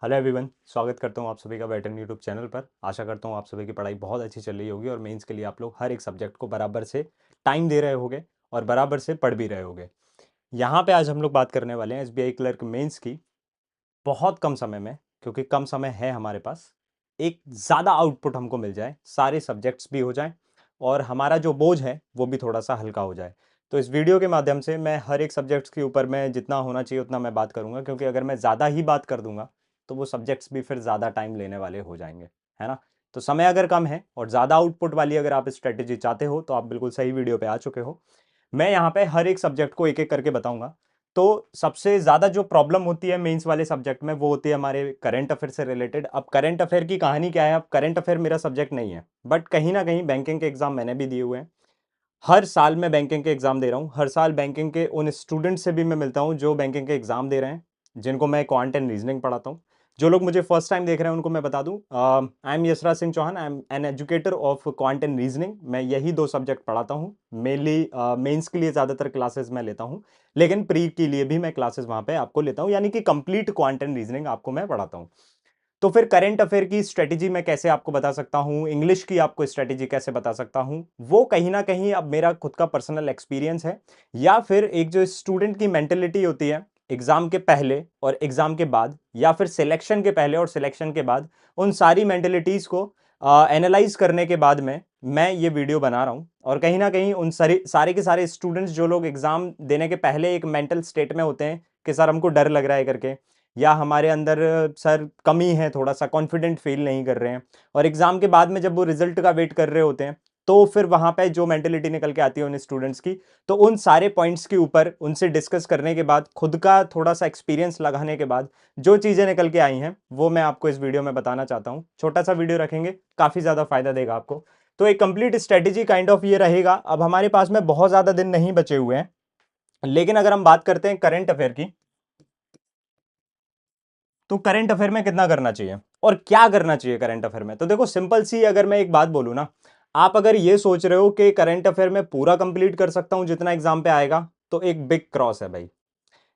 Hello everyone, स्वागत करता हूँ आप सभी का वेटरन यूट्यूब चैनल पर। आशा करता हूँ आप सभी की पढ़ाई बहुत अच्छी चल रही होगी और मेंस के लिए आप लोग हर एक सब्जेक्ट को बराबर से टाइम दे रहे होगे और बराबर से पढ़ भी रहे होगे। यहाँ पे आज हम लोग बात करने वाले हैं एसबीआई क्लर्क मेंस की। बहुत कम समय में, क्योंकि कम समय है हमारे पास, एक ज़्यादा आउटपुट हमको मिल जाए, सारे सब्जेक्ट्स भी हो जाएं और हमारा जो बोझ है वो भी थोड़ा सा हल्का हो जाए। तो इस वीडियो के माध्यम से मैं हर एक सब्जेक्ट्स के ऊपर मैं जितना होना चाहिए उतना मैं बात करूंगा, क्योंकि अगर मैं ज़्यादा ही बात कर दूंगा तो वो सब्जेक्ट्स भी फिर ज़्यादा टाइम लेने वाले हो जाएंगे, है ना। तो समय अगर कम है और ज़्यादा आउटपुट वाली अगर आप स्ट्रेटेजी चाहते हो तो आप बिल्कुल सही वीडियो पे आ चुके हो। मैं यहाँ पे हर एक सब्जेक्ट को एक एक करके बताऊंगा। तो सबसे ज़्यादा जो प्रॉब्लम होती है मेंस वाले सब्जेक्ट में वो होती है हमारे करंट अफेयर से रिलेटेड। अब करंट अफेयर की कहानी क्या है, अब करंट अफेयर मेरा सब्जेक्ट नहीं है, बट कहीं ना कहीं बैंकिंग के एग्जाम मैंने भी दिए हुए हैं। हर साल मैं बैंकिंग के एग्जाम दे रहा हूँ, हर साल बैंकिंग के उन स्टूडेंट से भी मैं मिलता हूँ जो बैंकिंग के एग्जाम दे रहे हैं, जिनको मैं क्वांट एंड रीजनिंग पढ़ाता हूँ। जो लोग मुझे फर्स्ट टाइम देख रहे हैं उनको मैं बता दूं, I am Yashraj Singh Chauhan, I am an educator of quant and reasoning. मैं यही दो सब्जेक्ट पढ़ाता हूँ मेनली। मेंस के लिए ज़्यादातर क्लासेस मैं लेता हूँ, लेकिन प्री के लिए भी मैं क्लासेस वहाँ पे आपको लेता हूँ, यानी कि कंप्लीट क्वांट एंड रीजनिंग आपको मैं पढ़ाता हूँ। तो फिर करंट अफेयर की स्ट्रेटेजी मैं कैसे आपको बता सकता हूं, इंग्लिश की आपको स्ट्रेटेजी कैसे बता सकता हूं, वो कहीं ना कहीं अब मेरा खुद का पर्सनल एक्सपीरियंस है, या फिर एक जो स्टूडेंट की मेंटेलिटी होती है एग्जाम के पहले और एग्जाम के बाद, या फिर सिलेक्शन के पहले और सिलेक्शन के बाद, उन सारी मेंटेलिटीज को एनालाइज करने के बाद में मैं ये वीडियो बना रहा हूं। और कहीं ना कहीं उन सारे सारे के सारे स्टूडेंट्स जो लोग एग्जाम देने के पहले एक मेंटल स्टेट में होते हैं कि सर हमको डर लग रहा है करके, या हमारे अंदर सर कमी है, थोड़ा सा कॉन्फिडेंट फील नहीं कर रहे हैं, और एग्जाम के बाद में जब वो रिजल्ट का वेट कर रहे होते हैं, तो फिर वहां पे जो मेंटेलिटी निकल के आती है उन स्टूडेंट्स की, तो उन सारे पॉइंट्स के ऊपर उनसे डिस्कस करने के बाद, खुद का थोड़ा सा एक्सपीरियंस लगाने के बाद जो चीजें निकल के आई हैं वो मैं आपको इस वीडियो में बताना चाहता हूं। छोटा सा वीडियो रखेंगे, काफी ज्यादा फायदा देगा आपको। तो एक कंप्लीट स्ट्रेटेजी काइंड ऑफ ये रहेगा। अब हमारे पास में बहुत ज्यादा दिन नहीं बचे हुए हैं, लेकिन अगर हम बात करते हैं करंट अफेयर की, तो करंट अफेयर में कितना करना चाहिए और क्या करना चाहिए करंट अफेयर में, तो देखो सिंपल सी अगर मैं एक बात बोलूं ना, आप अगर ये सोच रहे हो कि करंट अफेयर में पूरा कंप्लीट कर सकता हूं जितना एग्जाम पे आएगा, तो एक बिग क्रॉस है भाई।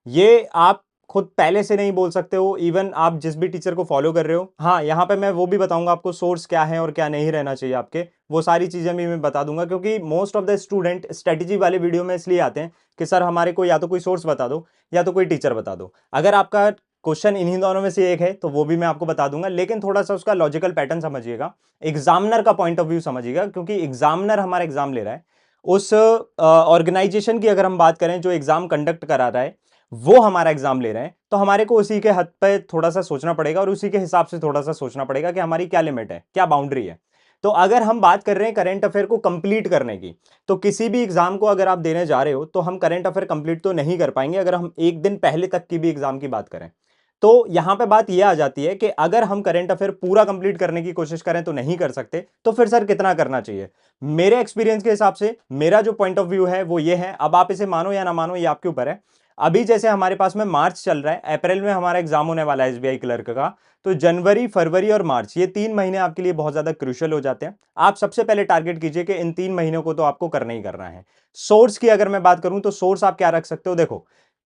ये आप खुद पहले से नहीं बोल सकते हो, इवन आप जिस भी टीचर को फॉलो कर रहे हो। हाँ, यहाँ पे मैं वो भी बताऊंगा आपको सोर्स क्या है और क्या नहीं रहना चाहिए आपके, वो सारी चीजें भी मैं बता दूंगा, क्योंकि most of the student strategy वाले वीडियो में इसलिए आते हैं कि सर हमारे को या तो कोई सोर्स बता दो या तो कोई टीचर बता दो। अगर आपका क्वेश्चन इन्हीं दोनों में से एक है तो वो भी मैं आपको बता दूंगा, लेकिन थोड़ा सा उसका लॉजिकल पैटर्न समझिएगा, एग्जामिनर का पॉइंट ऑफ व्यू समझिएगा, क्योंकि एग्जामिनर हमारा एग्जाम ले रहा है। उस ऑर्गेनाइजेशन की अगर हम बात करें जो एग्जाम कंडक्ट करा रहा है, वो हमारा एग्जाम ले रहे हैं, तो हमारे को उसी के हद पे थोड़ा सा सोचना पड़ेगा और उसी के हिसाब से थोड़ा सा सोचना पड़ेगा कि हमारी क्या लिमिट है, क्या बाउंड्री है। तो अगर हम बात कर रहे हैं करंट अफेयर को कंप्लीट करने की, तो किसी भी एग्जाम को अगर आप देने जा रहे हो तो हम करंट अफेयर कंप्लीट तो नहीं कर पाएंगे अगर हम एक दिन पहले तक की भी एग्जाम की बात करें। तो यहां पे बात यह आ जाती है कि अगर हम करंट अफेयर पूरा कंप्लीट करने की कोशिश करें तो नहीं कर सकते, तो फिर सर कितना करना चाहिए। मेरे एक्सपीरियंस के हिसाब से मेरा जो पॉइंट ऑफ व्यू है वो ये है, अब आप इसे मानो या ना मानो ये आपके ऊपर है। अभी जैसे हमारे पास में मार्च चल रहा है, अप्रैल में हमारा एग्जाम होने वाला है एसबीआई क्लर्क का, तो जनवरी फरवरी और मार्च ये 3 महीने आपके लिए बहुत ज्यादा क्रूशियल हो जाते हैं। आप सबसे पहले टारगेट कीजिए कि इन 3 महीनों को तो आपको करना ही करना है। सोर्स की अगर मैं बात करूं तो सोर्स आप क्या रख सकते हो, देखो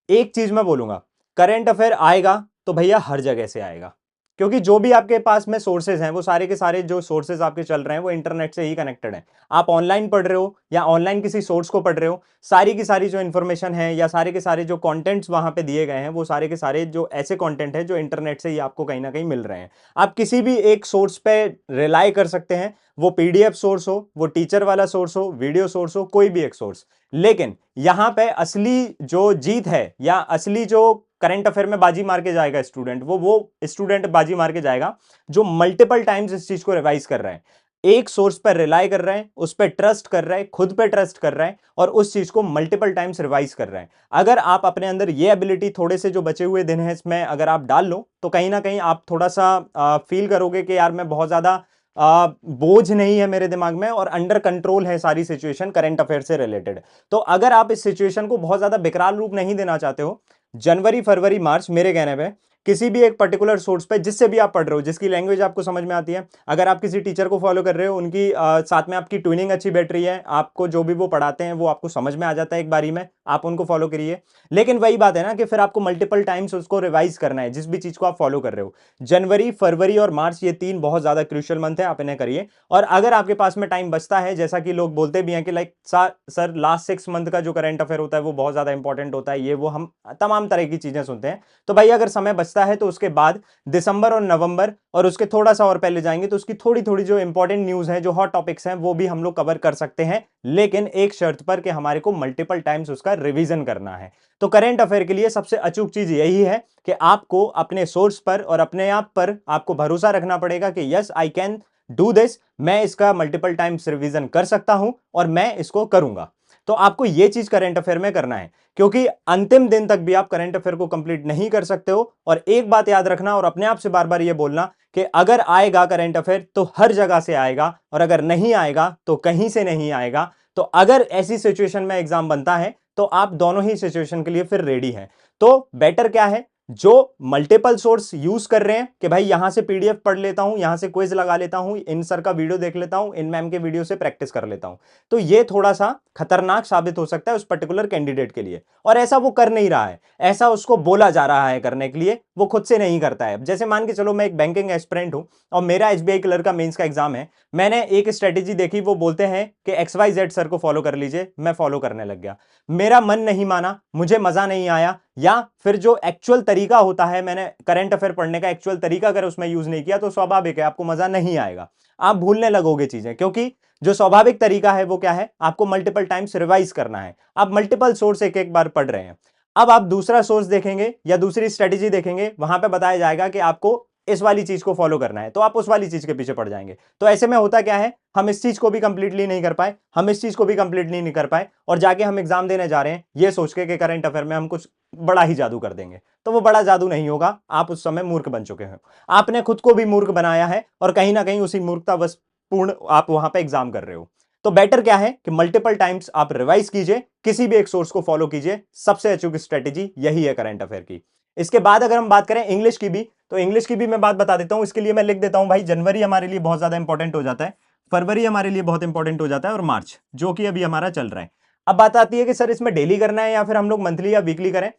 एक चीज मैं बोलूंगा, करंट अफेयर आएगा तो भैया हर जगह से आएगा, क्योंकि जो भी आपके पास में सोर्सेज हैं वो सारे के सारे जो सोर्सेज आपके चल रहे हैं वो इंटरनेट से ही कनेक्टेड हैं। आप ऑनलाइन पढ़ रहे हो या ऑनलाइन किसी सोर्स को पढ़ रहे हो, सारी की सारी जो इन्फॉर्मेशन है या सारे के सारे जो कंटेंट्स वहां पे दिए गए हैं वो सारे के सारे जो ऐसे कंटेंट है जो इंटरनेट से ही आपको कहीं ना कहीं मिल रहे हैं। आप किसी भी एक सोर्स पे रिलाई कर सकते हैं, वो पीडीएफ सोर्स हो, वो टीचर वाला सोर्स हो, वीडियो सोर्स हो, कोई भी एक सोर्स। लेकिन यहां पे असली जो जीत है या असली जो करंट अफेयर में बाजी मार के जाएगा स्टूडेंट, वो स्टूडेंट बाजी मार के जाएगा जो मल्टीपल टाइम्स इस चीज को रिवाइज कर रहा है, एक सोर्स पर रिलाई कर रहा है, उस पर ट्रस्ट कर रहा है, खुद पे ट्रस्ट कर रहा है और उस चीज को मल्टीपल टाइम्स रिवाइज कर रहा है। अगर आप अपने अंदर ये एबिलिटी थोड़े से जो बचे हुए दिन है इसमें अगर आप डाल लो, तो कहीं ना कहीं आप थोड़ा सा फील करोगे कि यार मैं बहुत ज्यादा बोझ नहीं है मेरे दिमाग में और अंडर कंट्रोल है सारी सिचुएशन करंट अफेयर से रिलेटेड। तो अगर आप इस सिचुएशन को बहुत ज्यादा विकराल रूप नहीं देना चाहते हो, जनवरी फरवरी मार्च मेरे कहने पे किसी भी एक पर्टिकुलर सोर्स पे जिससे भी आप पढ़ रहे हो, जिसकी लैंग्वेज आपको समझ में आती है, अगर आप किसी टीचर को फॉलो कर रहे हो, उनकी साथ में आपकी ट्यूनिंग अच्छी बैठ रही है, आपको जो भी वो पढ़ाते हैं वो आपको समझ में आ जाता है एक बारी में, आप उनको फॉलो करिए। लेकिन वही बात है ना कि फिर आपको मल्टीपल टाइम्स उसको रिवाइज करना है, जिस भी चीज को आप फॉलो कर रहे हो। जनवरी, फरवरी और मार्च, ये 3 बहुत ज्यादा क्रूशियल मंथ है, आप इन्हें करिए। और अगर आपके पास में टाइम बचता है, जैसा कि लोग बोलते भी हैं कि लाइक सर लास्ट 6 मंथ का जो करंट अफेयर होता है वो बहुत ज्यादा इंपॉर्टेंट होता है, ये वो हम तमाम तरह की चीजें सुनते हैं। तो भाई अगर समय बचता है तो उसके बाद दिसंबर और नवंबर और उसके थोड़ा सा और पहले जाएंगे तो उसकी थोड़ी थोड़ी जो इंपॉर्टेंट न्यूज है, जो हॉट टॉपिक्स हैं, वो भी हम लोग कवर कर सकते हैं, लेकिन एक शर्त पर कि हमारे को मल्टीपल टाइम्स उसका रिवीजन करना है। तो करंट अफेयर के लिए सबसे अचूक चीज यही है कि आपको अपने सोर्स पर और अपने आप पर आपको भरोसा रखना पड़ेगा कि yes I can do this, मैं इसका मल्टीपल टाइम्स रिवीजन कर सकता हूं और मैं इसको करूंगा। तो आपको यह चीज करंट अफेयर में करना है, क्योंकि अंतिम दिन तक भी आप करंट अफेयर को कंप्लीट नहीं कर सकते हो। और एक बात याद रखना और अपने आप से बार बार यह बोलना कि अगर आएगा करंट अफेयर तो हर जगह से आएगा, और अगर नहीं आएगा तो कहीं से नहीं आएगा। तो अगर ऐसी सिचुएशन में एग्जाम बनता है तो आप दोनों ही सिचुएशन के लिए फिर रेडी हैं। तो बेटर क्या है, जो मल्टीपल सोर्स यूज कर रहे हैं कि भाई यहां से पीडीएफ पढ़ लेता हूं, यहां से क्विज लगा लेता हूं, इन सर का वीडियो देख लेता हूं, इन मैम के वीडियो से प्रैक्टिस कर लेता हूं, तो ये थोड़ा सा खतरनाक साबित हो सकता है उस पर्टिकुलर कैंडिडेट के लिए। और ऐसा वो कर नहीं रहा है, ऐसा उसको बोला जा रहा है करने के लिए, वो खुद से नहीं करता है। जैसे मान के चलो मैं एक बैंकिंग एस्पिरेंट हूं और मेरा एसबीआई क्लर्क का मेंस का एग्जाम है, मैंने एक स्ट्रेटेजी देखी, वो बोलते हैं कि XYZ सर को फॉलो कर लीजिए, मैं फॉलो करने लग गया, मेरा मन नहीं माना, मुझे मजा नहीं आया, या फिर जो एक्चुअल तरीका होता है, मैंने करंट अफेयर पढ़ने का एक्चुअल तरीका अगर उसमें यूज नहीं किया तो स्वाभाविक है आपको मजा नहीं आएगा, आप भूलने लगोगे चीजें, क्योंकि जो स्वाभाविक तरीका है वो क्या है, आपको मल्टीपल टाइम्स रिवाइज करना है। आप मल्टीपल सोर्स एक एक बार पढ़ रहे हैं, अब आप दूसरा सोर्स देखेंगे या दूसरी स्ट्रेटेजी देखेंगे, वहां पे बताया जाएगा कि आपको इस वाली चीज को फॉलो करना है, तो आप उस वाली चीज के पीछे पड़ जाएंगे। तो ऐसे में होता क्या है, हम इस चीज को भी कंप्लीटली नहीं कर पाए, हम इस चीज को भी कंप्लीटली नहीं कर पाए, और जाके हम एग्जाम देने जा रहे हैं ये सोच के कि करंट अफेयर में हम कुछ बड़ा ही जादू कर देंगे। तो वो बड़ा जादू नहीं होगा, आप उस समय मूर्ख बन चुके हैं, आपने खुद को भी मूर्ख बनाया है, और कहीं ना कहीं उसी मूर्खता बस पूर्ण आप वहां पे एग्जाम कर रहे हो। तो बेटर क्या है कि मल्टीपल टाइम्स आप रिवाइज कीजिए, किसी भी एक सोर्स को फॉलो कीजिए, सबसे अचूक स्ट्रेटेजी यही है करंट अफेयर की। इसके बाद अगर हम बात करें इंग्लिश की भी, तो इंग्लिश की भी मैं बात बता देता हूं। इसके लिए मैं लिख देता हूं भाई, जनवरी हमारे लिए बहुत ज्यादा इंपॉर्टेंट हो जाता है, फरवरी हमारे लिए बहुत इंपॉर्टेंट हो जाता है, और मार्च जो कि अभी हमारा चल रहा है। अब बात आती है कि सर इसमें डेली करना है या फिर हम लोग मंथली या वीकली करें।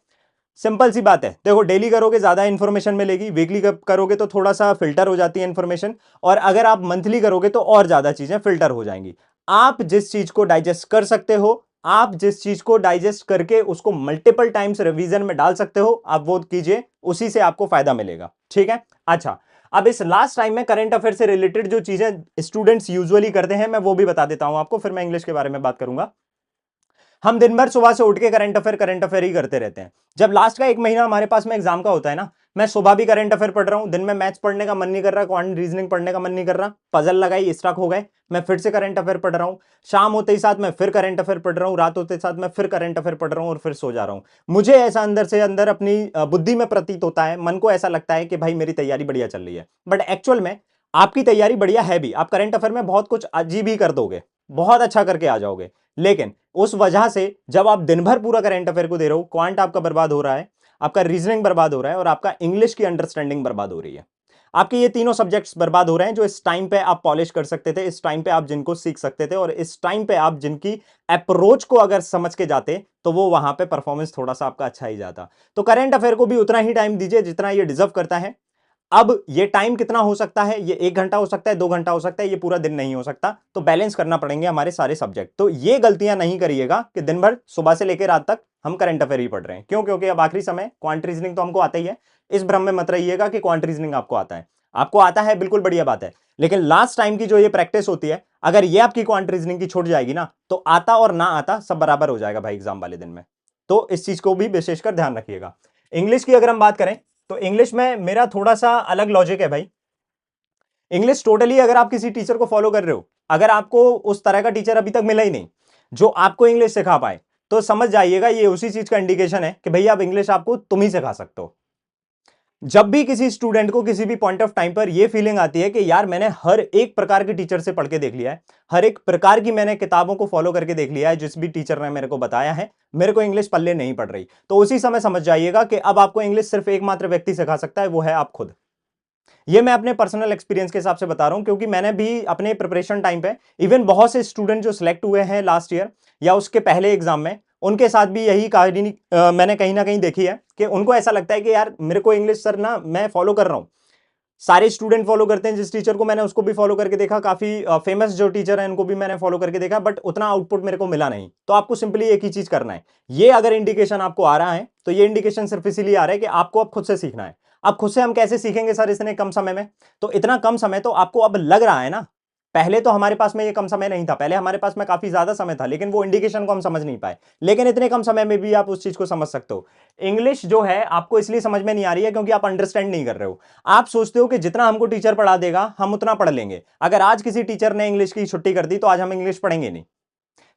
सिंपल सी बात है, देखो डेली करोगे ज्यादा इंफॉर्मेशन मिलेगी, वीकली करोगे तो थोड़ा सा फिल्टर हो जाती है इंफॉर्मेशन, और अगर आप मंथली करोगे तो और ज्यादा चीजें फिल्टर हो जाएंगी। आप जिस चीज को डाइजेस्ट कर सकते हो, आप जिस चीज को डाइजेस्ट करके उसको मल्टीपल टाइम्स रिवीजन में डाल सकते हो, आप वो कीजिए, उसी से आपको फायदा मिलेगा। ठीक है, अच्छा अब इस लास्ट टाइम में करंट अफेयर से रिलेटेड जो चीजें स्टूडेंट्स यूजुअली करते हैं मैं वो भी बता देता हूं आपको, फिर मैं इंग्लिश के बारे में बात करूंगा। हम दिन भर सुबह से उठ के करंट अफेयर ही करते रहते हैं। जब लास्ट का 1 महीना हमारे पास में एग्जाम का होता है ना, मैं सुबह भी करंट अफेयर पढ़ रहा हूं, दिन में मैथ्स पढ़ने का मन नहीं कर रहा, क्वांट रीजनिंग पढ़ने का मन नहीं कर रहा, पजल लगाई स्टक हो गए, मैं फिर से करंट अफेयर पढ़ रहा हूं, शाम होते ही साथ मैं फिर करंट अफेयर पढ़ रहा हूं, रात होते साथ मैं फिर करंट अफेयर पढ़ रहा हूं और फिर सो जा रहा हूं। मुझे ऐसा अंदर से अंदर अपनी बुद्धि में प्रतीत होता है, मन को ऐसा लगता है कि भाई मेरी तैयारी बढ़िया चल रही है, बट एक्चुअल में आपकी तैयारी बढ़िया है भी, आप करंट अफेयर में बहुत कुछ अजीब ही कर दोगे, बहुत अच्छा करके आ जाओगे, लेकिन उस वजह से जब आप दिन भर पूरा करंट अफेयर को दे रहे हो, क्वांट आपका बर्बाद हो रहा है, आपका रीजनिंग बर्बाद हो रहा है, और आपका इंग्लिश की अंडरस्टैंडिंग बर्बाद हो रही है। आपके ये तीनों सब्जेक्ट्स बर्बाद हो रहे हैं जो इस टाइम पे आप पॉलिश कर सकते थे, इस टाइम पे आप जिनको सीख सकते थे, और इस टाइम पे आप जिनकी अप्रोच को अगर समझ के जाते तो वो वहां पे परफॉर्मेंस थोड़ा सा आपका अच्छा ही जाता। तो करंट अफेयर को भी उतना ही टाइम दीजिए जितना ये डिजर्व करता है। अब ये टाइम कितना हो सकता है, ये 1 घंटा हो सकता है, 2 घंटा हो सकता है, ये पूरा दिन नहीं हो सकता, तो बैलेंस करना पड़ेंगे हमारे सारे सब्जेक्ट। तो ये गलतियां नहीं करिएगा कि दिन भर सुबह से लेकर रात तक हम करंट अफेयर ही पढ़ रहे हैं। क्यों? क्योंकि अब आखिरी समय, क्वांट रीजनिंग तो हमको आता ही है, इस भ्रम में मत रहिएगा कि क्वांट रीजनिंग आपको आता है। आपको आता है, बिल्कुल बढ़िया बात है, लेकिन लास्ट टाइम की जो ये प्रैक्टिस होती है, अगर ये आपकी क्वांट रीजनिंग की छूट जाएगी ना, तो आता और ना आता सब बराबर हो जाएगा भाई एग्जाम वाले दिन में। तो इस चीज को भी विशेषकर ध्यान रखिएगा। इंग्लिश की अगर हम बात करें तो इंग्लिश में मेरा थोड़ा सा अलग लॉजिक है भाई। इंग्लिश टोटली अगर आप किसी टीचर को फॉलो कर रहे हो, अगर आपको उस तरह का टीचर अभी तक मिला ही नहीं जो आपको इंग्लिश सिखा पाए, तो समझ जाइएगा ये उसी चीज का इंडिकेशन है कि भैया अब इंग्लिश आपको तुम ही सिखा सकते हो। जब भी किसी स्टूडेंट को किसी भी पॉइंट ऑफ टाइम पर यह फीलिंग आती है कि यार मैंने हर एक प्रकार के टीचर से पढ़ के देख लिया है, हर एक प्रकार की मैंने किताबों को फॉलो करके देख लिया है, जिस भी टीचर ने मेरे को बताया है, मेरे को इंग्लिश पल्ले नहीं पड़ रही, तो उसी समय समझ जाइएगा कि अब आपको इंग्लिश सिर्फ एकमात्र व्यक्ति सिखा सकता है, वो है आप खुद। ये मैं अपने पर्सनल एक्सपीरियंस के हिसाब से बता रहा हूं, क्योंकि मैंने भी अपने प्रिपरेशन टाइम पे इवन बहुत से स्टूडेंट जो सिलेक्ट हुए हैं लास्ट ईयर या उसके पहले एग्जाम में, उनके साथ भी यही कहानी मैंने कहीं ना कहीं देखी है कि उनको ऐसा लगता है कि यार मेरे को इंग्लिश सर ना मैं फॉलो कर रहा हूं, सारे स्टूडेंट फॉलो करते हैं, जिस टीचर को मैंने उसको भी फॉलो करके देखा, काफी फेमस जो टीचर है उनको भी मैंने फॉलो करके देखा, बट उतना आउटपुट मेरे को मिला नहीं। तो आपको सिंपली एक ही चीज करना है, ये अगर इंडिकेशन आपको आ रहा है तो ये इंडिकेशन सिर्फ इसीलिए आ रहा है कि आपको अब खुद से सीखना है। अब खुद से हम कैसे सीखेंगे सर इतने कम समय में? तो इतना कम समय तो आपको अब लग रहा है ना, पहले तो हमारे पास में ये कम समय नहीं था, पहले हमारे पास में काफी ज्यादा समय था, लेकिन वो इंडिकेशन को हम समझ नहीं पाए। लेकिन इतने कम समय में भी आप उस चीज को समझ सकते हो। इंग्लिश जो है आपको इसलिए समझ में नहीं आ रही है क्योंकि आप अंडरस्टैंड नहीं कर रहे हो। आप सोचते हो कि जितना हमको टीचर पढ़ा देगा हम उतना पढ़ लेंगे। अगर आज किसी टीचर ने इंग्लिश की छुट्टी कर दी तो आज हम इंग्लिश पढ़ेंगे नहीं।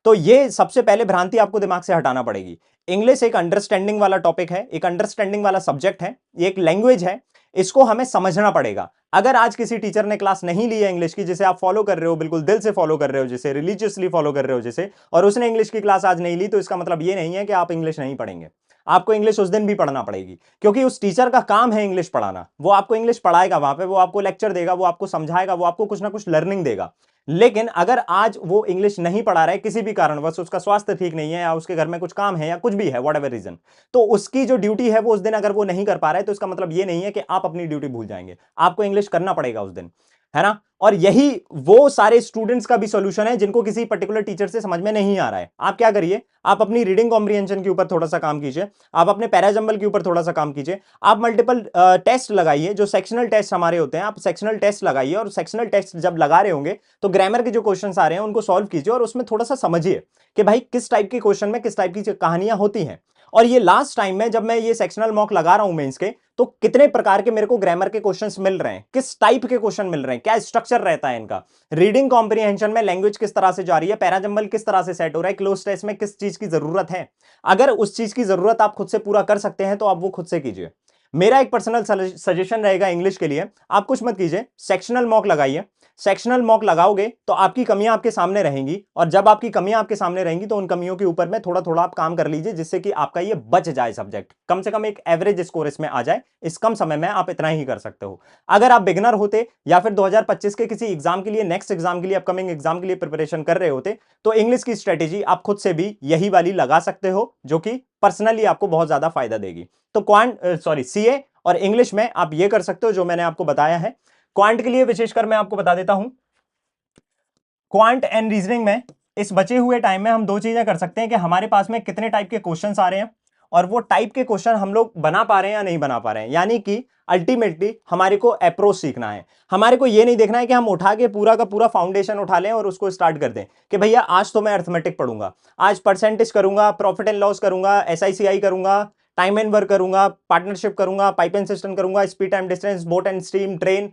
तो ये सबसे पहले भ्रांति आपको दिमाग से हटाना पड़ेगी। इंग्लिश एक अंडरस्टैंडिंग वाला टॉपिक है, एक अंडरस्टैंडिंग वाला सब्जेक्ट है, ये एक लैंग्वेज है, इसको हमें समझना पड़ेगा। अगर आज किसी टीचर ने क्लास नहीं ली है इंग्लिश की, जिसे आप फॉलो कर रहे हो, बिल्कुल दिल से फॉलो कर रहे हो, जिसे रिलीजियसली फॉलो कर रहे हो जिसे, और उसने इंग्लिश की क्लास आज नहीं ली, तो इसका मतलब ये नहीं है कि आप इंग्लिश नहीं पढ़ेंगे। आपको इंग्लिश उस दिन भी पढ़ना पड़ेगी, क्योंकि उस टीचर का काम है इंग्लिश पढ़ाना। वो आपको इंग्लिश पढ़ाएगा वहां पे, वो आपको लेक्चर देगा, वो आपको समझाएगा, वो आपको कुछ ना कुछ लर्निंग देगा। लेकिन अगर आज वो इंग्लिश नहीं पढ़ा रहा है किसी भी कारणवश, उसका स्वास्थ्य ठीक नहीं है या उसके घर में कुछ काम है या कुछ भी है, व्हाटएवर रीजन, तो उसकी जो ड्यूटी है वो उस दिन अगर वो नहीं कर पा रहा है, तो इसका मतलब ये नहीं है कि आप अपनी ड्यूटी भूल जाएंगे। आपको इंग्लिश करना पड़ेगा उस दिन, है ना? और यही वो सारे स्टूडेंट्स का भी सॉल्यूशन है जिनको किसी पर्टिकुलर टीचर से समझ में नहीं आ रहा है। आप क्या करिए, आप अपनी रीडिंग कॉम्प्रिहेंशन के ऊपर थोड़ा सा काम कीजिए, आप अपने पैराजंबल के ऊपर थोड़ा सा काम कीजिए, आप मल्टीपल टेस्ट लगाइए, जो सेक्शनल टेस्ट हमारे होते हैं, आप सेक्शनल टेस्ट लगाइए, और सेक्शनल टेस्ट जब लगा रहे होंगे तो ग्रामर के जो क्वेश्चंस आ रहे हैं उनको सॉल्व कीजिए, और उसमें थोड़ा सा समझिए कि भाई किस टाइप के क्वेश्चन में किस टाइप की कहानियां होती हैं। और ये लास्ट टाइम में जब मैं ये सेक्शनल मॉक लगा रहा हूं मेंस के, तो कितने प्रकार के मेरे को ग्रामर के क्वेश्चंस मिल रहे हैं, किस टाइप के क्वेश्चन मिल रहे हैं, क्या स्ट्रक्चर रहता है इनका, रीडिंग कॉम्प्रिहेंशन में लैंग्वेज किस तरह से जा रही है, पैराजंबल किस तरह से सेट हो रहा है, क्लोज टेस्ट में किस चीज की जरूरत है। अगर उस चीज की जरूरत आप खुद से पूरा कर सकते हैं तो आप वो खुद से कीजिए। मेरा एक पर्सनल सजेशन रहेगा इंग्लिश के लिए, आप कुछ मत कीजिए, सेक्शनल मॉक लगाइए। सेक्शनल मॉक लगाओगे तो आपकी कमियां आपके सामने रहेंगी, और जब आपकी कमियां आपके सामने रहेंगी तो उन कमियों के ऊपर में थोड़ा थोड़ा आप काम कर लीजिए, जिससे कि आपका ये बच जाए सब्जेक्ट, कम से कम एक एवरेज स्कोर इसमें आ जाए। इस कम समय में आप इतना ही कर सकते हो। अगर आप बिगनर होते या फिर 2025 के किसी एग्जाम के लिए, नेक्स्ट एग्जाम के लिए, अपकमिंग एग्जाम के लिए प्रिपरेशन कर रहे होते, तो इंग्लिश की स्ट्रेटेजी आप खुद से भी यही वाली लगा सकते हो, जो कि पर्सनली आपको बहुत ज्यादा फायदा देगी। तो सीए और इंग्लिश में आप ये कर सकते हो जो मैंने आपको बताया है। क्वांट के लिए विशेषकर मैं आपको बता देता हूं, क्वांट एंड रीजनिंग में इस बचे हुए टाइम में हम दो चीजें कर सकते हैं कि हमारे पास में कितने टाइप के क्वेश्चंस आ रहे हैं, और वो टाइप के क्वेश्चन हम लोग बना पा रहे हैं या नहीं बना पा रहे हैं। यानी कि अल्टीमेटली हमारे को अप्रोच सीखना है। हमारे को ये नहीं देखना है कि हम उठा के पूरा का पूरा फाउंडेशन उठा लें और उसको स्टार्ट कर दें कि भैया आज तो मैं अर्थमेटिक पढ़ूंगा, आज परसेंटेज करूंगा, प्रॉफिट एंड लॉस करूंगा, एसआईसीआई करूंगा, टाइम एंड वर्क करूंगा, पार्टनरशिप करूंगा, पाइप एंड सिस्टम करूंगा, speed time distance, boat and stream, train.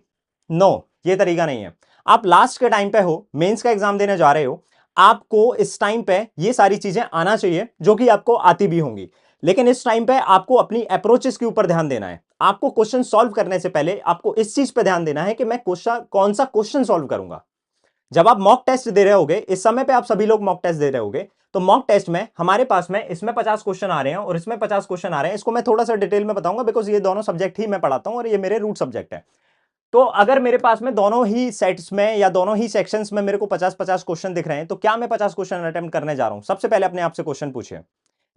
No, ये तरीका नहीं है। आप लास्ट के टाइम पे हो, मेंस का एग्जाम देने जा रहे हो, आपको इस टाइम पे ये सारी चीजें आना चाहिए जो कि आपको आती भी होंगी, लेकिन इस टाइम पे आपको अपनी अप्रोचेस के ऊपर ध्यान देना है। आपको क्वेश्चन सॉल्व करने से पहले आपको इस चीज पे ध्यान देना है कि मैं क्वेश्चन कौन सा क्वेश्चन सॉल्व करूंगा। जब आप मॉक टेस्ट दे रहे होगे, इस समय पे आप सभी लोग मॉक टेस्ट दे रहे होगे, तो मॉक टेस्ट में हमारे पास में इसमें 50 क्वेश्चन आ रहे हैं और इसमें 50 क्वेश्चन आ रहे हैं। इसको मैं थोड़ा सा डिटेल में बताऊंगा, बिकॉज ये दोनों सब्जेक्ट ही मैं पढ़ाता हूं और ये मेरे रूट सब्जेक्ट है। तो अगर मेरे पास में दोनों ही सेट्स में या दोनों ही सेक्शंस में मेरे को 50-50 क्वेश्चन दिख रहे हैं, तो क्या मैं 50 क्वेश्चन अटेम्प्ट करने जा रहा हूं? सबसे पहले अपने आप से क्वेश्चन पूछिए।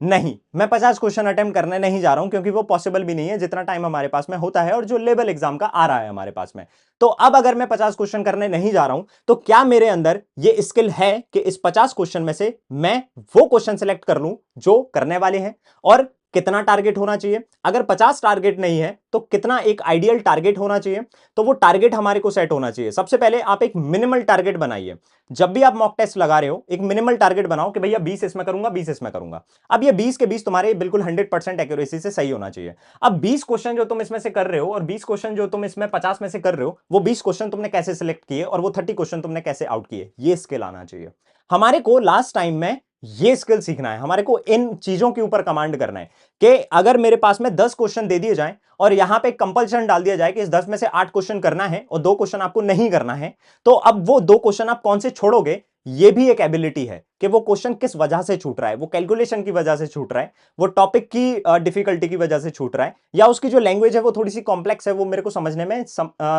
नहीं, मैं 50 क्वेश्चन अटेम्प्ट करने नहीं जा रहा हूं, क्योंकि वो पॉसिबल भी नहीं है जितना टाइम हमारे पास में होता है और जो लेवल एग्जाम का आ रहा है हमारे पास में। तो अब अगर मैं 50 क्वेश्चन करने नहीं जा रहा हूं, तो क्या मेरे अंदर ये स्किल है कि इस 50 क्वेश्चन में से मैं वो क्वेश्चन सिलेक्ट कर लूं जो करने वाले हैं? और कितना टारगेट होना चाहिए? अगर 50 टारगेट नहीं है तो कितना एक आइडियल टारगेट होना चाहिए? तो वो टारगेट हमारे को सेट होना चाहिए। सबसे पहले आप एक मिनिमल टारगेट बनाइए। जब भी आप मॉक टेस्ट लगा रहे हो, एक मिनिमल टारगेट बनाओ कि भैया 20 इसमें करूंगा, 20 इसमें करूंगा। अब ये 20 के 20 तुम्हारे बिल्कुल 100% एक्यूरेसी से सही होना चाहिए। अब 20 क्वेश्चन जो तुम इसमें से कर रहे हो और 20 क्वेश्चन जो तुम इसमें 50 में से कर रहे हो, वो 20 क्वेश्चन तुमने कैसे सिलेक्ट किए और वो 30 क्वेश्चन तुमने कैसे आउट किए, ये स्किल आना चाहिए। हमारे को लास्ट टाइम में ये स्किल सीखना है, हमारे को इन चीजों के ऊपर कमांड करना है कि अगर मेरे पास में 10 क्वेश्चन दे दिए जाएं और यहां पे कंपल्शन डाल दिया जाए कि इस 10 में से 8 क्वेश्चन करना है और 2 क्वेश्चन आपको नहीं करना है, तो अब वो 2 क्वेश्चन आप कौन से छोड़ोगे, ये भी एक एबिलिटी है कि वो क्वेश्चन किस वजह से छूट रहा है, वो कैलकुलेशन की वजह से छूट रहा है, वो टॉपिक की डिफिकल्टी की वजह से छूट रहा है, या उसकी जो लैंग्वेज है वो थोड़ी सी कॉम्प्लेक्स है, वो मेरे को समझने में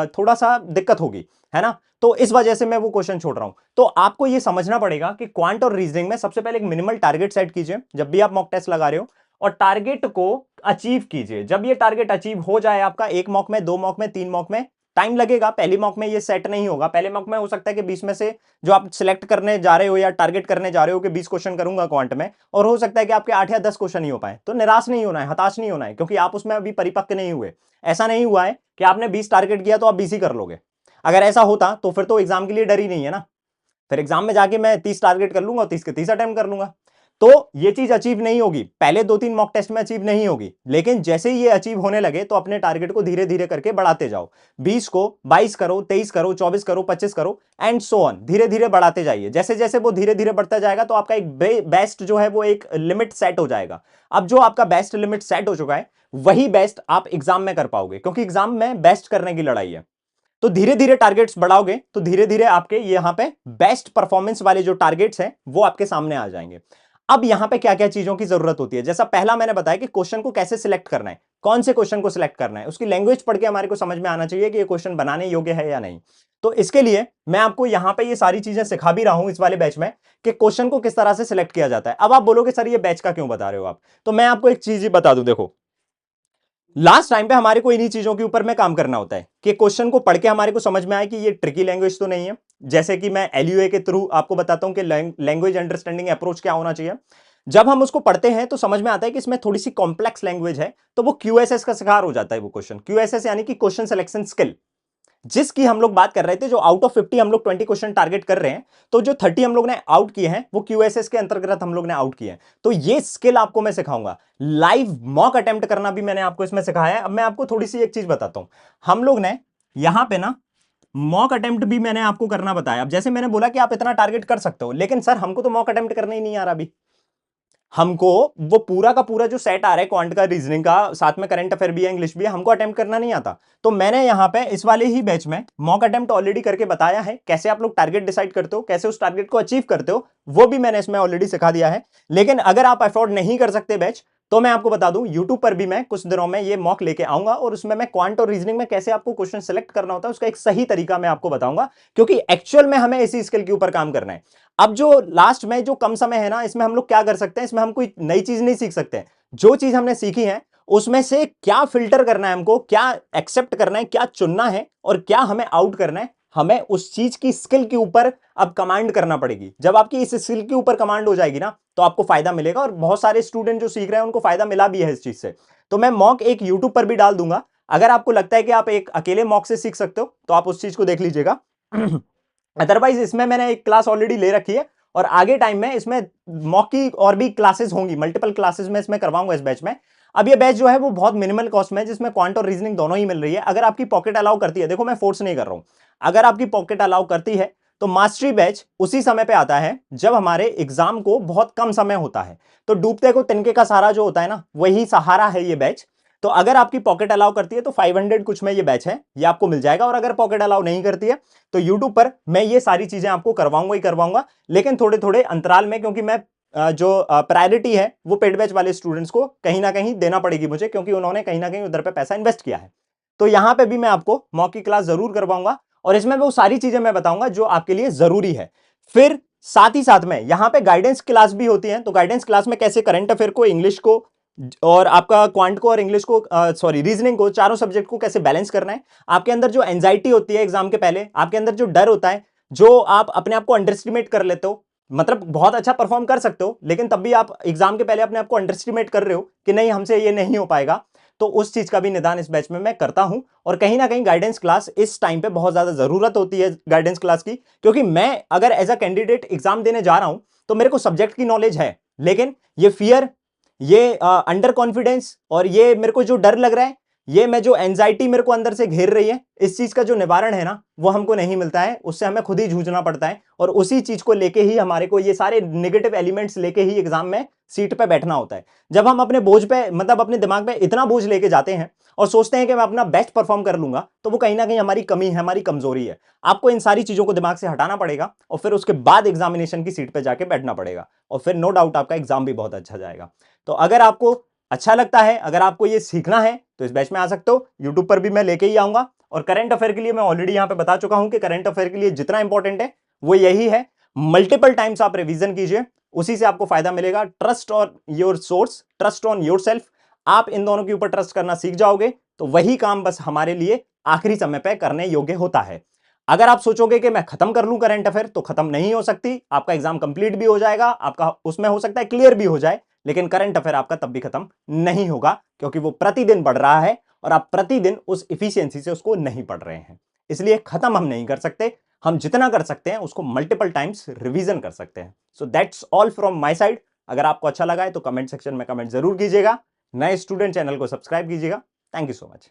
थोड़ा सा दिक्कत होगी, है ना। तो इस वजह से मैं वो क्वेश्चन छोड़ रहा हूं। तो आपको ये समझना पड़ेगा कि क्वांट और रीजनिंग में सबसे पहले एक मिनिमल टारगेट सेट कीजिए जब भी आप मॉक टेस्ट लगा रहे हो, और टारगेट को अचीव कीजिए। जब ये टारगेट अचीव हो जाए आपका, एक मॉक में, दो मॉक में, तीन मॉक में, टाइम लगेगा, पहली मॉक में ये सेट नहीं होगा। पहले मॉक में हो सकता है कि 20 में से जो आप सिलेक्ट करने जा रहे हो या टारगेट करने जा रहे हो कि 20 क्वेश्चन करूंगा क्वांट में, और हो सकता है कि आपके 8 या 10 क्वेश्चन ही हो पाए। तो निराश नहीं होना है, हताश नहीं होना है, क्योंकि आप उसमें अभी परिपक्व नहीं हुए। ऐसा नहीं हुआ है कि आपने 20 टारगेट किया तो आप 20 ही कर लोगे। अगर ऐसा होता तो फिर तो एग्जाम के लिए डर ही नहीं है ना। फिर एग्जाम में जाके मैं 30 टारगेट कर लूंगा और 30 के 30 अटेम्प्ट कर लूंगा। तो ये चीज अचीव नहीं होगी, पहले 2-3 मॉक टेस्ट में अचीव नहीं होगी, लेकिन जैसे ही ये अचीव होने लगे तो अपने टारगेट को धीरे धीरे करके बढ़ाते जाओ। 20 को 22 करो, 23 करो, 24 करो, 25 करो, एंड सो ऑन, धीरे धीरे बढ़ाते जाइए। जैसे जैसे वो धीरे धीरे बढ़ता जाएगा तो आपका एक बेस्ट जो है वो एक लिमिट सेट हो जाएगा। अब जो आपका बेस्ट लिमिट सेट हो चुका है, वही बेस्ट आप एग्जाम में कर पाओगे, क्योंकि एग्जाम में बेस्ट करने की लड़ाई है। तो धीरे धीरे टारगेट्स बढ़ाओगे तो धीरे धीरे आपके यहां पे बेस्ट परफॉर्मेंस वाले जो टारगेट्स हैं वो आपके सामने आ जाएंगे। अब यहां पे क्या क्या चीजों की जरूरत होती है, जैसा पहला मैंने बताया कि क्वेश्चन को कैसे सिलेक्ट करना है, कौन से क्वेश्चन को सिलेक्ट करना है, उसकी लैंग्वेज पढ़ के हमारे को समझ में आना चाहिए कि ये क्वेश्चन बनाने योग्य है या नहीं। तो इसके लिए मैं आपको यहां पे ये सारी चीजें सिखा भी रहा हूं इस वाले बैच में कि क्वेश्चन को किस तरह से सिलेक्ट किया जाता है। अब आप बोलोगे सर ये बैच का क्यों बता रहे हो आप, तो मैं आपको एक चीज ही बता दूं। देखो, लास्ट टाइम पे हमारे को इन्हीं चीजों के ऊपर में काम करना होता है कि क्वेश्चन को पढ़ के हमारे को समझ में आए कि ये ट्रिकी लैंग्वेज तो नहीं है। जैसे कि मैं एलयूए के थ्रू आपको बताता हूं कि लैंग्वेज अंडरस्टैंडिंग अप्रोच क्या होना चाहिए। जब हम उसको पढ़ते हैं तो समझ में आता है कि इसमें थोड़ी सी कॉम्प्लेक्स लैंग्वेज है, तो वो क्यूएसएस का शिकार हो जाता है। वो क्वेश्चन क्यूएसएस यानी कि क्वेश्चन सिलेक्शन स्किल, जिसकी हम लोग बात कर रहे थे, जो आउट ऑफ 50 हम लोग 20 क्वेश्चन टारगेट कर रहे हैं, तो जो 30 हम लोग ने आउट किए हैं वो क्यूएसएस के अंतर्गत हम लोग ने आउट किए हैं। तो ये स्किल आपको मैं सिखाऊंगा। लाइव मॉक अटेम्प्ट करना भी मैंने आपको इसमें सिखाया है। अब मैं आपको थोड़ी सी एक चीज बताता हूं, हम लोग ने यहां पे ना मॉक अटेम्प्ट भी मैंने आपको करना बताया। अब जैसे मैंने बोला कि आप इतना टारगेट कर सकते हो, लेकिन सर हमको तो मॉक अटेम्प्ट करना ही नहीं आ रहा अभी। हमको वो पूरा का पूरा जो सेट आ रहा है क्वांट का, रीजनिंग का, साथ में करंट अफेयर भी है, इंग्लिश भी है, हमको अटेम्प्ट करना नहीं आता। तो मैंने यहां पे इस वाले ही बैच में मॉक अटेम्प्ट ऑलरेडी करके बताया है, कैसे आप लोग टारगेट डिसाइड करते हो, कैसे उस टारगेट को अचीव करते हो, वो भी मैंने इसमें ऑलरेडी सिखा दिया है। लेकिन अगर आप अफोर्ड नहीं कर सकते बैच, तो मैं आपको बता दूं, यूट्यूब पर भी मैं कुछ दिनों में ये मॉक लेके आऊंगा, और उसमें मैं क्वांट और रीजनिंग में कैसे आपको क्वेश्चन सेलेक्ट करना होता है उसका एक सही तरीका मैं आपको बताऊंगा, क्योंकि एक्चुअल में हमें इसी स्किल के ऊपर काम करना है। अब जो लास्ट में जो कम समय है ना, इसमें हम लोग क्या कर सकते हैं, इसमें हम कोई नई चीज नहीं सीख सकते हैं। जो चीज हमने सीखी है उसमें से क्या फिल्टर करना है हमको, क्या एक्सेप्ट करना है, क्या चुनना है, और क्या हमें आउट करना है, हमें उस चीज की स्किल के ऊपर अब कमांड करना पड़ेगी। जब आपकी इस स्किल के ऊपर कमांड हो जाएगी ना, तो आपको फायदा मिलेगा, और बहुत सारे स्टूडेंट जो सीख रहे हैं उनको फायदा मिला भी है इस चीज से। तो मैं मॉक एक यूट्यूब पर भी डाल दूंगा। अगर आपको लगता है कि आप एक अकेले मॉक से सीख सकते हो तो आप उस चीज को देख लीजिएगा। अदरवाइज इसमें मैंने एक क्लास ऑलरेडी ले रखी है, और आगे टाइम में इसमें मॉक की और भी क्लासेस होंगी, मल्टीपल क्लासेस में इसमें करवाऊंगा इस बैच में। अब ये बैच जो है वो बहुत मिनिमल कॉस्ट में है, जिसमें क्वांट और रीजनिंग दोनों ही मिल रही है। अगर आपकी पॉकेट अलाउ करती है, देखो मैं फोर्स नहीं कर रहा हूं, अगर आपकी पॉकेट अलाउ करती है तो मास्टरी बैच उसी समय पे आता है जब हमारे एग्जाम को बहुत कम समय होता है। तो डूबते को तिनके का सहारा जो होता है ना, वही सहारा है ये बैच। तो अगर आपकी पॉकेट अलाउ करती है तो 500 कुछ में ये बैच है, ये आपको मिल जाएगा। और अगर पॉकेट अलाउ नहीं करती है तो यूट्यूब पर मैं ये सारी चीजें आपको करवाऊंगा ही करवाऊंगा, लेकिन थोड़े थोड़े अंतराल में, क्योंकि मैं जो प्रायोरिटी है वो पेड बैच वाले स्टूडेंट्स को कहीं ना कहीं देना पड़ेगी मुझे, क्योंकि उन्होंने कहीं ना कहीं उधर पे पैसा इन्वेस्ट किया है। तो यहां पे भी मैं आपको मॉक की क्लास जरूर करवाऊंगा, और इसमें वो सारी चीजें मैं बताऊंगा जो आपके लिए जरूरी है। फिर साथ ही साथ में यहां पे गाइडेंस क्लास भी होती है। तो गाइडेंस क्लास में कैसे करंट अफेयर को, इंग्लिश को, और आपका क्वांट को और इंग्लिश को, सॉरी रीजनिंग को, चारों सब्जेक्ट को कैसे बैलेंस करना है। आपके अंदर जो एंजाइटी होती है एग्जाम के पहले, आपके अंदर जो डर होता है, जो आप अपने आप को अंडर एस्टिमेट कर लेते हो, मतलब बहुत अच्छा परफॉर्म कर सकते हो लेकिन तब भी आप एग्जाम के पहले अपने आप को अंडर एस्टिमेट कर रहे हो कि नहीं हमसे ये नहीं हो पाएगा, तो उस चीज का भी निदान इस बैच में मैं करता हूं। और कहीं ना कहीं गाइडेंस क्लास इस टाइम पे बहुत ज्यादा जरूरत होती है गाइडेंस क्लास की, क्योंकि मैं अगर एज अ कैंडिडेट एग्जाम देने जा रहा हूं तो मेरे को सब्जेक्ट की नॉलेज है, लेकिन ये फियर, ये अंडर कॉन्फिडेंस, और ये मेरे को जो डर लग रहा है, ये मैं जो एंजाइटी मेरे को अंदर से घेर रही है, इस चीज का जो निवारण है ना, वो हमको नहीं मिलता है, उससे हमें खुद ही जूझना पड़ता है और उसी चीज को लेके ही हमारे को ये सारे नेगेटिव एलिमेंट्स लेके ही एग्जाम में सीट पे बैठना होता है। जब हम अपने बोझ पे मतलब अपने दिमाग पे इतना बोझ लेके जाते हैं और सोचते हैं कि मैं अपना बेस्ट परफॉर्म कर लूंगा, तो वो कहीं ना कहीं हमारी कमी है, हमारी कमजोरी है। आपको इन सारी चीजों को दिमाग से हटाना पड़ेगा और फिर उसके बाद एग्जामिनेशन की सीट पे जाके बैठना पड़ेगा और फिर नो डाउट आपका एग्जाम भी बहुत अच्छा जाएगा। तो अगर आपको अच्छा लगता है, अगर आपको ये सीखना है, तो इस बैच में आ सकते हो। यूट्यूब पर भी मैं लेके ही आऊंगा और करंट अफेयर के लिए मैं ऑलरेडी यहां पे बता चुका हूं कि करंट अफेयर के लिए जितना इंपॉर्टेंट है वो यही है। मल्टीपल टाइम्स आप रिवीजन कीजिए, उसी से आपको फायदा मिलेगा। Trust on your source, trust on your self. आप इन दोनों के ऊपर ट्रस्ट करना सीख जाओगे तो वही काम बस हमारे लिए आखिरी समय पर करने योग्य होता है। अगर आप सोचोगे कि मैं खत्म कर लूं करंट अफेयर, तो खत्म नहीं हो सकती। आपका एग्जाम कंप्लीट भी हो जाएगा, आपका उसमें हो सकता है क्लियर भी हो जाए, लेकिन करंट अफेयर आपका तब भी खत्म नहीं होगा, क्योंकि वो प्रतिदिन बढ़ रहा है और आप प्रतिदिन उस इफिशियंसी से उसको नहीं पढ़ रहे हैं। इसलिए खत्म हम नहीं कर सकते, हम जितना कर सकते हैं उसको मल्टीपल टाइम्स रिवीजन कर सकते हैं। So that's all from my side. अगर आपको अच्छा लगा है तो कमेंट सेक्शन में कमेंट जरूर कीजिएगा। नए स्टूडेंट चैनल को सब्सक्राइब कीजिएगा। Thank you so much.